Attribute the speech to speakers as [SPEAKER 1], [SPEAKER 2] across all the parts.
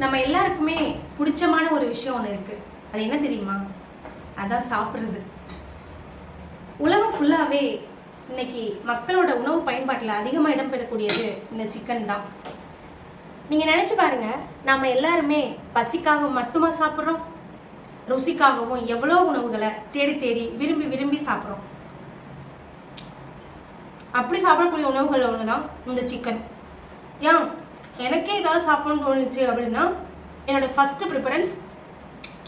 [SPEAKER 1] நம்ம எல்லாருக்குமே பிடிச்சமான ஒரு விஷயம் ஒன்று இருக்கு. அது என்ன தெரியுமா? அதான் சாப்பிட்றது. உலகம் ஃபுல்லாகவே இன்னைக்கு மக்களோட உணவு பயன்பாட்டில் அதிகமாக இடம்பெறக்கூடியது இந்த சிக்கன் தான். நீங்கள் நினச்சி பாருங்க, நாம் எல்லாருமே பசிக்காக மட்டுமா சாப்பிட்றோம்? ருசிக்காகவும் எவ்வளோ உணவுகளை தேடி தேடி விரும்பி விரும்பி சாப்பிட்றோம். அப்படி சாப்பிடக்கூடிய உணவுகள் ஒன்று தான் இந்த சிக்கன். ஏன் எனக்கே ஏதாவது சாப்பிடணும்னு தோணுச்சு அப்படின்னா என்னோட ஃபர்ஸ்ட் ப்ரிஃபரன்ஸ்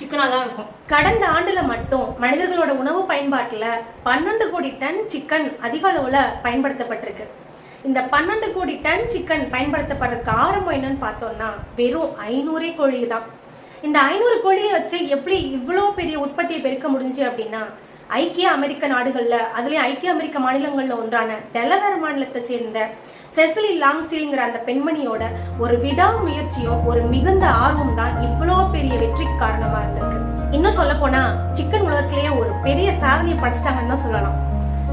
[SPEAKER 1] சிக்கனாக தான் இருக்கும். கடந்த ஆண்டில் மட்டும் மனிதர்களோட உணவு பயன்பாட்டில் 12 கோடி டன் சிக்கன் அதிக அளவில் பயன்படுத்தப்பட்டிருக்கு. இந்த 12 கோடி டன் சிக்கன் பயன்படுத்தப்படுறதுக்கு ஆரம்பம் என்னன்னு பார்த்தோம்னா வெறும் 500 கோழி தான். இந்த 500 கோழியை வச்சு எப்படி இவ்வளோ பெரிய உற்பத்தியை பெருக்க முடிஞ்சு அப்படின்னா, ஐக்கிய அமெரிக்க நாடுகளில், அதுலேயும் ஐக்கிய அமெரிக்க மாநிலங்களில் ஒன்றான டெலவேர் மாநிலத்தை சேர்ந்த செசிலி லாங்ஸ்டீல்ங்கிற அந்த பெண்மணியோட ஒரு விடாமுயற்சியும் ஒரு மிகுந்த ஆர்வம் தான் இவ்வளோ பெரிய வெற்றிக்கு காரணமாக இருந்திருக்கு. இன்னும் சொல்ல போனா சிக்கன் உலகத்திலேயே ஒரு பெரிய சாதனையை படிச்சிட்டாங்கன்னு தான் சொல்லலாம்.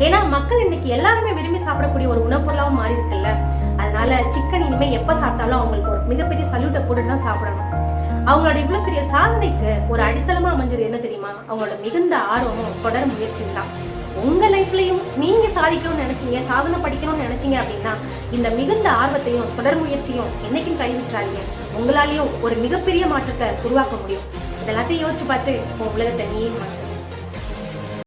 [SPEAKER 1] ஏன்னா மக்கள் இன்னைக்கு எல்லாருமே விரும்பி சாப்பிடக்கூடிய ஒரு உணவுப் பொருளாகவும் மாறி இருக்குல்ல. அதனால சிக்கன் இனிமேல் எப்போ சாப்பிட்டாலும் அவங்களுக்கு ஒரு மிகப்பெரிய சல்யூட்டை போட்டுட்டு தான் சாப்பிடணும். அவங்களோட இவ்வளோ பெரிய சாதனைக்கு ஒரு அடித்தளமாக அமைஞ்சது என்ன தெரியுமா? அவங்களோட மிகுந்த ஆர்வமும் தொடர் முயற்சியும் தான். உங்கள் லைஃப்லையும் நீங்கள் சாதிக்கணும்னு நினச்சிங்க, சாதனை படிக்கணும்னு நினச்சிங்க அப்படின்னா இந்த மிகுந்த ஆர்வத்தையும் தொடர் முயற்சியும் என்னைக்கும் கைவிட்டுறாதீங்க. உங்களாலேயும் ஒரு மிகப்பெரிய மாற்றத்தை உருவாக்க முடியும். இதெல்லாத்தையும் யோசிச்சு பார்த்து உங்கள் உலகத்தை நீயே மாற்று.